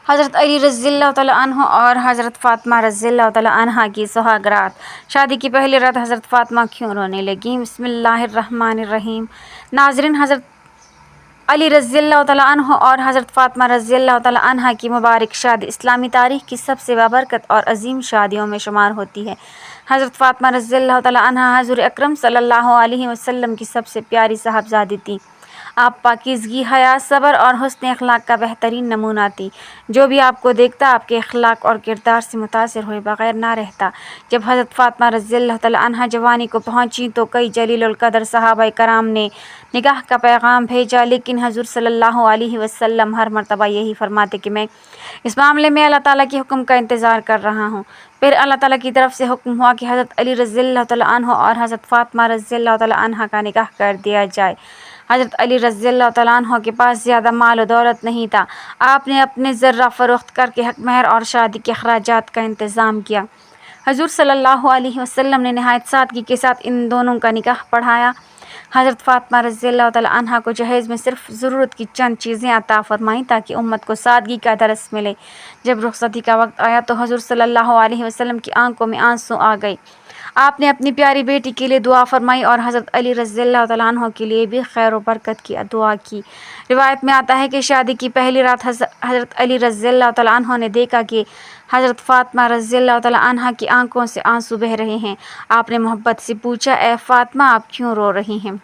حضرت علی رضی اللہ تعالیٰ عنہ اور حضرت فاطمہ رضی اللہ تعالیٰ عنہ کی سہاگرات۔ شادی کی پہلی رات حضرت فاطمہ کیوں رونے لگیں؟ بسم اللہ الرحمن الرحیم۔ ناظرین، حضرت علی رضی اللہ تعالیٰ عنہ اور حضرت فاطمہ رضی اللہ تعالیٰ عنہ کی مبارک شادی اسلامی تاریخ کی سب سے بابرکت اور عظیم شادیوں میں شمار ہوتی ہے۔ حضرت فاطمہ رضی اللہ تعالیٰ عنہ حضور اکرم صلی اللہ علیہ وسلم کی سب سے پیاری صاحبزادی تھیں۔ آپ پاکیزگی، حیا، صبر اور حسن اخلاق کا بہترین نمونہ تھی۔ جو بھی آپ کو دیکھتا آپ کے اخلاق اور کردار سے متاثر ہوئے بغیر نہ رہتا۔ جب حضرت فاطمہ رضی اللہ تعالیٰ عنہ جوانی کو پہنچیں تو کئی جلیل القدر صحابہ کرام نے نکاح کا پیغام بھیجا، لیکن حضور صلی اللہ علیہ وسلم ہر مرتبہ یہی فرماتے کہ میں اس معاملے میں اللہ تعالیٰ کے حکم کا انتظار کر رہا ہوں۔ پھر اللہ تعالیٰ کی طرف سے حکم ہوا کہ حضرت علی رضی اللہ تعالیٰ عنہ اور حضرت فاطمہ رضی اللہ تعالیٰ عنہ کا نکاح کر دیا جائے۔ حضرت علی رضی اللہ تعالیٰ عنہ کے پاس زیادہ مال و دولت نہیں تھا۔ آپ نے اپنے ذرہ فروخت کر کے حق مہر اور شادی کے اخراجات کا انتظام کیا۔ حضور صلی اللہ علیہ وسلم نے نہایت سادگی کے ساتھ ان دونوں کا نکاح پڑھایا۔ حضرت فاطمہ رضی اللہ تعالیٰ عنہ کو جہیز میں صرف ضرورت کی چند چیزیں عطا فرمائیں تاکہ امت کو سادگی کا درس ملے۔ جب رخصتی کا وقت آیا تو حضور صلی اللہ علیہ وسلم کی آنکھوں میں آنسو آ گئے۔ آپ نے اپنی پیاری بیٹی کے لیے دعا فرمائی اور حضرت علی رضی اللہ تعالیٰ عنہ کے لیے بھی خیر و برکت کی دعا کی۔ روایت میں آتا ہے کہ شادی کی پہلی رات حضرت علی رضی اللہ تعالیٰ عنہ نے دیکھا کہ حضرت فاطمہ رضی اللہ تعالیٰ عنہ کی آنکھوں سے آنسو بہہ رہے ہیں۔ آپ نے محبت سے پوچھا، اے فاطمہ، آپ کیوں رو رہی ہیں؟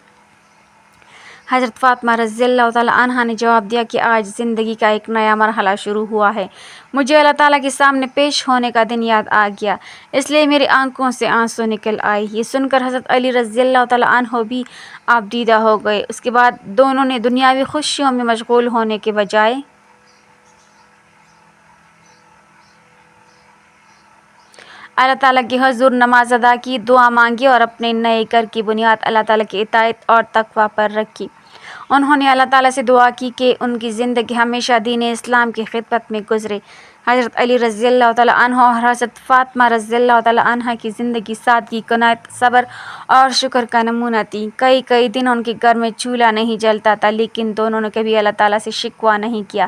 حضرت فاطمہ رضی اللہ تعالیٰ عنہ نے جواب دیا کہ آج زندگی کا ایک نیا مرحلہ شروع ہوا ہے۔ مجھے اللہ تعالیٰ کے سامنے پیش ہونے کا دن یاد آ گیا، اس لیے میری آنکھوں سے آنسو نکل آئے۔ یہ سن کر حضرت علی رضی اللہ تعالیٰ عنہ بھی آپ دیدہ ہو گئے۔ اس کے بعد دونوں نے دنیاوی خوشیوں میں مشغول ہونے کے بجائے اللہ تعالیٰ کے حضور نماز ادا کی، دعا مانگی اور اپنے نئے گھر کی بنیاد اللہ تعالیٰ کی اطاعت اور تقویٰ پر رکھی۔ انہوں نے اللہ تعالیٰ سے دعا کی کہ ان کی زندگی ہمیشہ دین اسلام کی خدمت میں گزرے۔ حضرت علی رضی اللہ تعالیٰ عنہ اور حضرت فاطمہ رضی اللہ تعالیٰ عنہ کی زندگی سادگی، قناعت، صبر اور شکر کا نمونہ تھی۔ کئی دن ان کے گھر میں چولہا نہیں جلتا تھا، لیکن دونوں نے کبھی اللہ تعالیٰ سے شکوہ نہیں کیا۔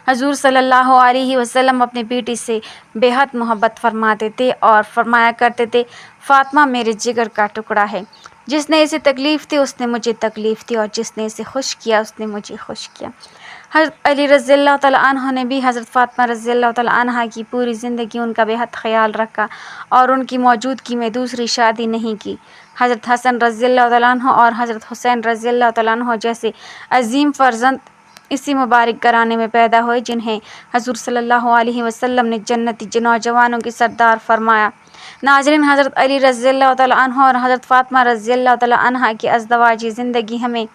حضور صلی اللہ علیہ وسلم اپنی بیٹی سے بے حد محبت فرماتے تھے اور فرمایا کرتے تھے، فاطمہ میرے جگر کا ٹکڑا ہے۔ جس نے اسے تکلیف دی اس نے مجھے تکلیف دی، اور جس نے اسے خوش کیا اس نے مجھے خوش کیا۔ حضرت علی رضی اللہ تعالیٰ عنہ نے بھی حضرت فاطمہ رضی اللہ تعالیٰ عنہ کی پوری زندگی ان کا بے حد خیال رکھا اور ان کی موجودگی میں دوسری شادی نہیں کی۔ حضرت حسن رضی اللہ تعالیٰ عنہ اور حضرت حسین رضی اللہ تعالیٰ عنہ جیسے عظیم فرزند اسی مبارک گھرانے میں پیدا ہوئے جنہیں حضور صلی اللہ علیہ وسلم نے جنتی نوجوانوں کے سردار فرمایا۔ ناظرین، حضرت علی رضی اللہ تعالیٰ عنہ اور حضرت فاطمہ رضی اللہ تعالیٰ عنہ کی ازدواجی زندگی ہمیں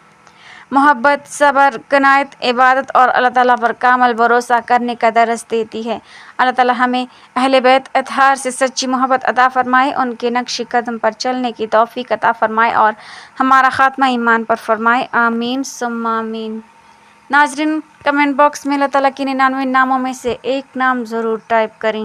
محبت، صبر، قناعت، عبادت اور اللہ تعالیٰ پر کامل بھروسہ کرنے کا درس دیتی ہے۔ اللہ تعالیٰ ہمیں اہل بیت اطہار سے سچی محبت عطا فرمائے، ان کے نقش قدم پر چلنے کی توفیق عطا فرمائے اور ہمارا خاتمہ ایمان پر فرمائے، آمین ثم آمین۔ ناظرین، کمنٹ باکس میں اللہ تعالیٰ کے 99 ناموں میں سے ایک نام ضرور ٹائپ کریں۔